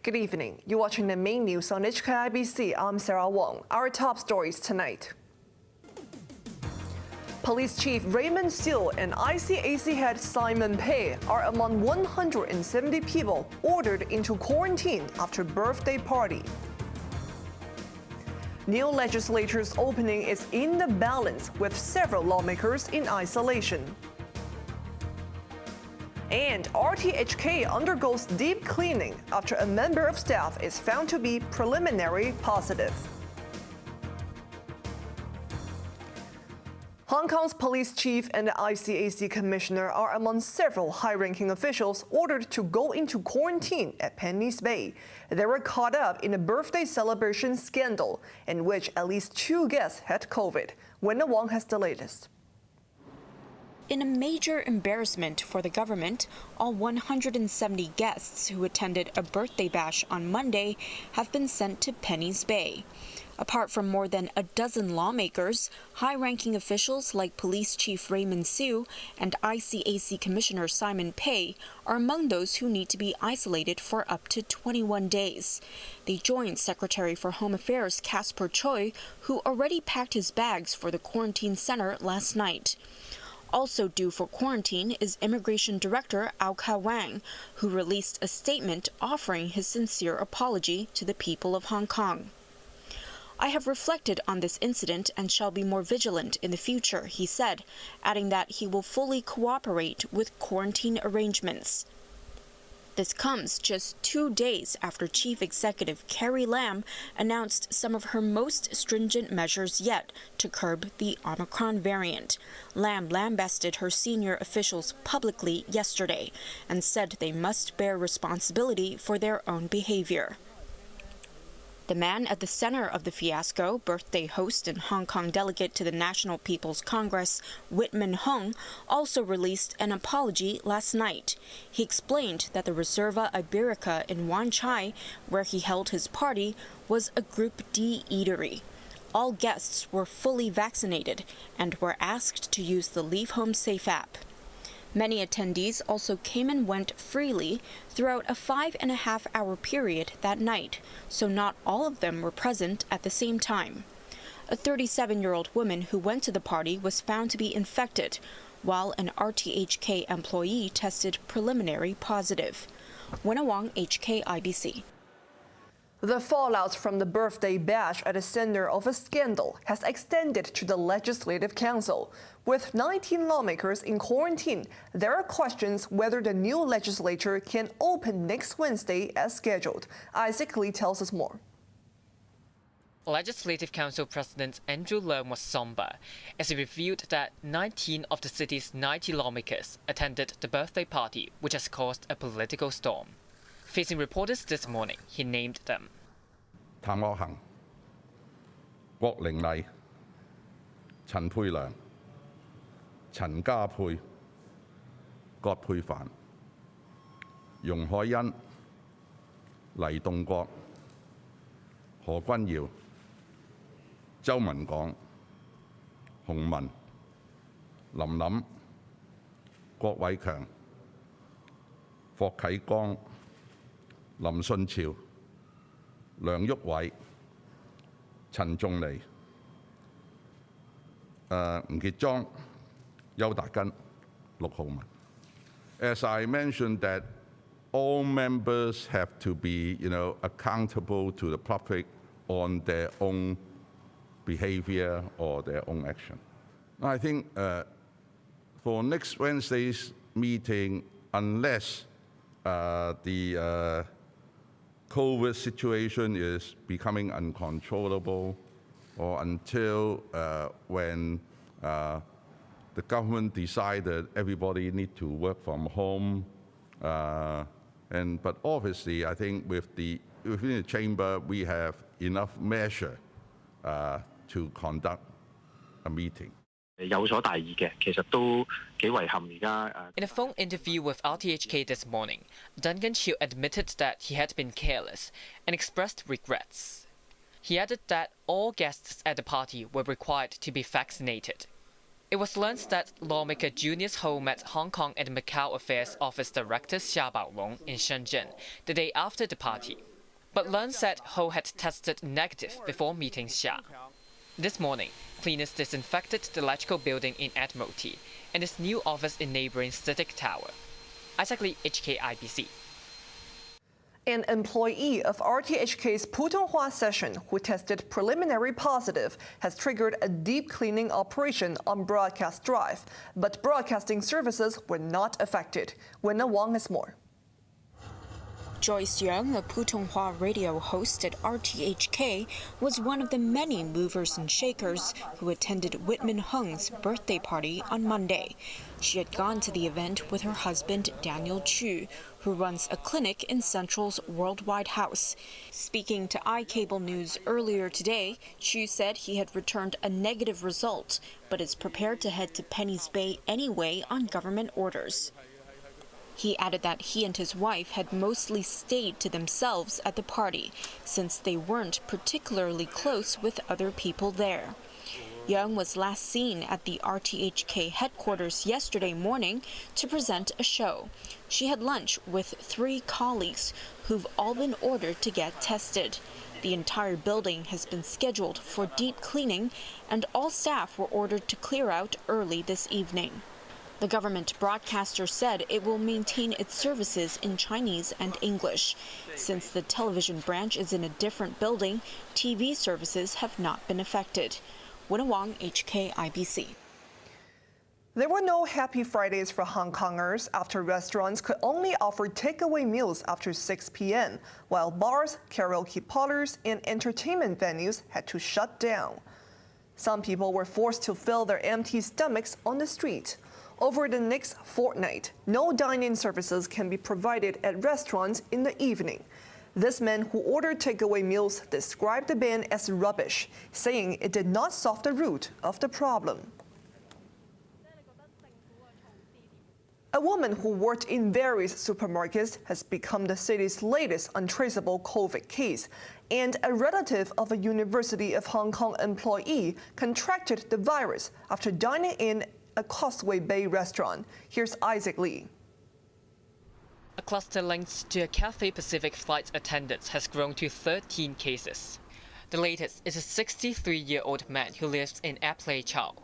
Good evening. You're watching the main news on HKIBC. I'm Sarah Wong. Our top stories tonight. Police Chief Raymond Siu and ICAC head Simon Peh are among 170 people ordered into quarantine after birthday party. New legislature's opening is in the balance with several lawmakers in isolation. And RTHK undergoes deep cleaning after a member of staff is found to be preliminary positive. Hong Kong's police chief and the ICAC commissioner are among several high-ranking officials ordered to go into quarantine at Penny's Bay. They were caught up in a birthday celebration scandal in which at least 2 guests had COVID. Wong has the latest. In a major embarrassment for the government, all 170 guests who attended a birthday bash on Monday have been sent to Penny's Bay. Apart from more than a dozen lawmakers, high-ranking officials like Police Chief Raymond Siu and ICAC Commissioner Simon Peh are among those who need to be isolated for up to 21 days. They joined Secretary for Home Affairs Casper Choi, who already packed his bags for the quarantine center last night. Also due for quarantine is Immigration Director Wong, who released a statement offering his sincere apology to the people of Hong Kong. "I have reflected on this incident and shall be more vigilant in the future," he said, adding that he will fully cooperate with quarantine arrangements. This comes just 2 days after Chief Executive Carrie Lam announced some of her most stringent measures yet to curb the Omicron variant. Lam lambasted her senior officials publicly yesterday and said they must bear responsibility for their own behavior. The man at the center of the fiasco, birthday host and Hong Kong delegate to the National People's Congress, Whitman Hung, also released an apology last night. He explained that the Reserva Iberica in Wan Chai, where he held his party, was a Group D eatery. All guests were fully vaccinated and were asked to use the Leave Home Safe app. Many attendees also came and went freely throughout a 5.5-hour period that night, so not all of them were present at the same time. A 37-year-old woman who went to the party was found to be infected, while an RTHK employee tested preliminary positive. Wong, HKIBC. The fallout from the birthday bash at the center of a scandal has extended to the Legislative Council. With 19 lawmakers in quarantine, there are questions whether the new legislature can open next Wednesday as scheduled. Isaac Lee tells us more. Legislative Council President Andrew Leung was somber as he revealed that 19 of the city's 90 lawmakers attended the birthday party, which has caused a political storm. Facing reporters this morning, he named them. 譚岳衡、郭玲麗、陳佩良、陳家佩、葛珮帆、容海恩、黎棟國、何君堯、周文港、洪文、林琳、郭偉強、霍啟剛、林順潮、梁毓偉、陳仲尼、吳傑莊、邱達根、陸浩文。As I mentioned that all members have to be, accountable to the public on their own behavior or their own action. I think for next Wednesday's meeting, unless the COVID situation is becoming uncontrollable, or until when the government decided everybody need to work from home, but obviously I think within the chamber we have enough measure to conduct a meeting. 有所大意嘅，其實都幾遺憾而家。In a phone interview with RTHK this morning, Duncan Chiu admitted that he had been careless and expressed regrets. He added that all guests at the party were required to be vaccinated. It was learned that lawmaker Junior's home met Hong Kong and Macau Affairs Office Director Xia Baolong in Shenzhen the day after the party. But Leung said Ho had tested negative before meeting Xia. This morning, cleaners disinfected the electrical building in Admiralty and his new office in neighboring CITIC Tower. ICAC Lee, HKIBC. An employee of RTHK's Putonghua session who tested preliminary positive has triggered a deep cleaning operation on Broadcast Drive, but broadcasting services were not affected. Wong has more. Joyce Young, a Putonghua radio host at RTHK, was one of the many movers and shakers who attended Whitman Hung's birthday party on Monday. She had gone to the event with her husband, Daniel Chu, who runs a clinic in Central's Worldwide House. Speaking to iCable News earlier today, Chu said he had returned a negative result, but is prepared to head to Penny's Bay anyway on government orders. He added that he and his wife had mostly stayed to themselves at the party, since they weren't particularly close with other people there. Young was last seen at the RTHK headquarters yesterday morning to present a show. She had lunch with 3 colleagues who've all been ordered to get tested. The entire building has been scheduled for deep cleaning, and all staff were ordered to clear out early this evening. The government broadcaster said it will maintain its services in Chinese and English. Since the television branch is in a different building, TV services have not been affected. Wong, HKIBC. There were no happy Fridays for Hong Kongers after restaurants could only offer takeaway meals after 6 p.m., while bars, karaoke parlors, and entertainment venues had to shut down. Some people were forced to fill their empty stomachs on the street. Over the next fortnight, no dine-in services can be provided at restaurants in the evening. This man who ordered takeaway meals described the ban as rubbish, saying it did not solve the root of the problem. A woman who worked in various supermarkets has become the city's latest untraceable COVID case, and a relative of a University of Hong Kong employee contracted the virus after dining in a Causeway Bay restaurant. Here's Isaac Lee. A cluster linked to a Cathay Pacific flight attendant has grown to 13 cases. The latest is a 63-year-old man who lives in Apley Chow.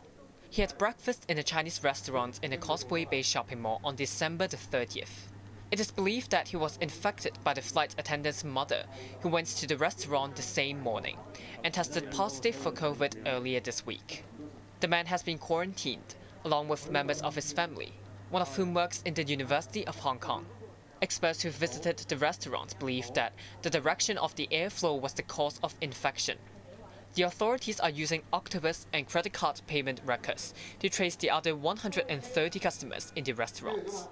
He had breakfast in a Chinese restaurant in the Causeway Bay shopping mall on December the 30th. It is believed that he was infected by the flight attendant's mother, who went to the restaurant the same morning and tested positive for COVID earlier this week. The man has been quarantined, along with members of his family, one of whom works in the University of Hong Kong. Experts who visited the restaurant believe that the direction of the airflow was the cause of infection. The authorities are using octopus and credit card payment records to trace the other 130 customers in the restaurants.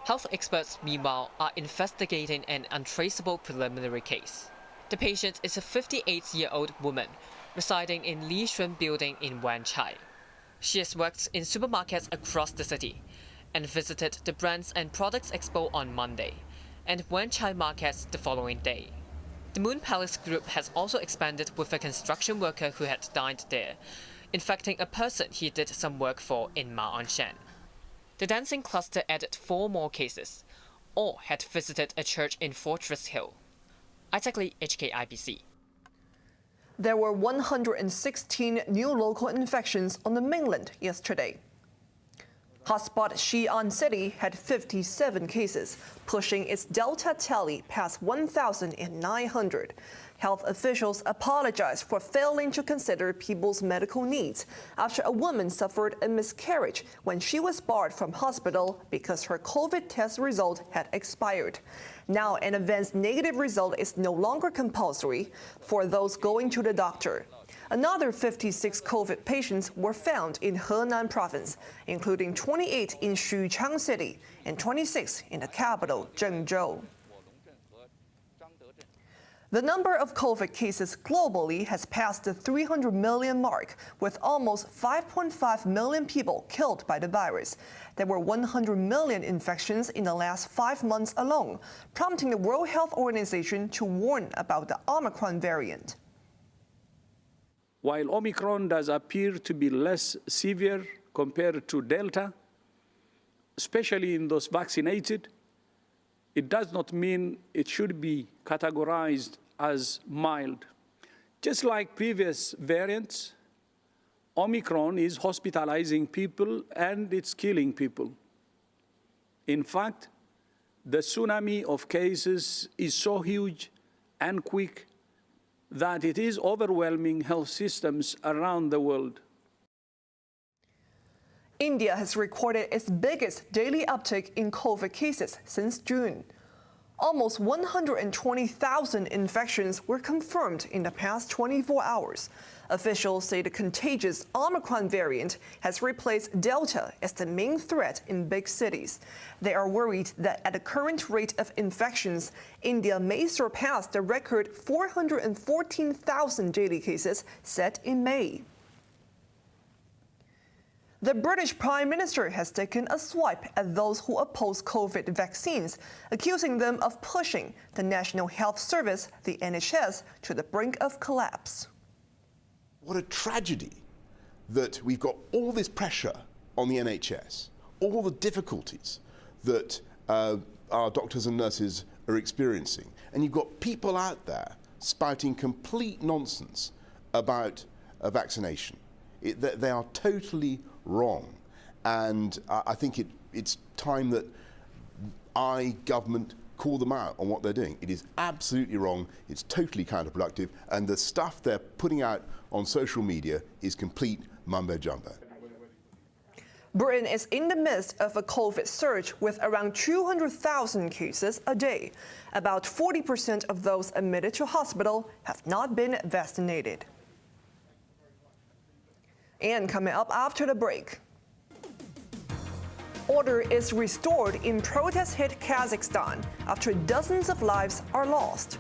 Health experts, meanwhile, are investigating an untraceable preliminary case. The patient is a 58-year-old woman residing in Li Shun Building in Wan Chai. She has worked in supermarkets across the city and visited the Brands and Products Expo on Monday and Wan Chai markets the following day. The Moon Palace Group has also expanded with a construction worker who had dined there, infecting a person he did some work for in Ma On Shan. The dancing cluster added 4 more cases. All had visited a church in Fortress Hill. ICAC Lee, HKIBC. There were 116 new local infections on the mainland yesterday. Hotspot Xi'an City had 57 cases, pushing its Delta tally past 1,900. Health officials apologized for failing to consider people's medical needs after a woman suffered a miscarriage when she was barred from hospital because her COVID test result had expired. Now, an advanced negative result is no longer compulsory for those going to the doctor. Another 56 COVID patients were found in Henan province, including 28 in Xuchang City and 26 in the capital, Zhengzhou. The number of COVID cases globally has passed the 300 million mark, with almost 5.5 million people killed by the virus. There were 100 million infections in the last 5 months alone, prompting the World Health Organization to warn about the Omicron variant. While Omicron does appear to be less severe compared to Delta, especially in those vaccinated, it does not mean it should be categorized as mild. Just like previous variants, Omicron is hospitalizing people and it's killing people. In fact, the tsunami of cases is so huge and quick that it is overwhelming health systems around the world. India has recorded its biggest daily uptick in COVID cases since June. Almost 120,000 infections were confirmed in the past 24 hours. Officials say the contagious Omicron variant has replaced Delta as the main threat in big cities. They are worried that at the current rate of infections, India may surpass the record 414,000 daily cases set in May. The British Prime Minister has taken a swipe at those who oppose COVID vaccines, accusing them of pushing the National Health Service, the NHS, to the brink of collapse. What a tragedy that we've got all this pressure on the NHS, all the difficulties that our doctors and nurses are experiencing, and you've got people out there spouting complete nonsense about vaccination. They are totally wrong, and I think it's time that government call them out on what they're doing. It is absolutely wrong, it's totally counterproductive, and the stuff they're putting out on social media is complete mumbo-jumbo. Britain is in the midst of a COVID surge with around 200,000 cases a day. About 40% of those admitted to hospital have not been vaccinated. And coming up after the break, order is restored in protest-hit Kazakhstan after dozens of lives are lost.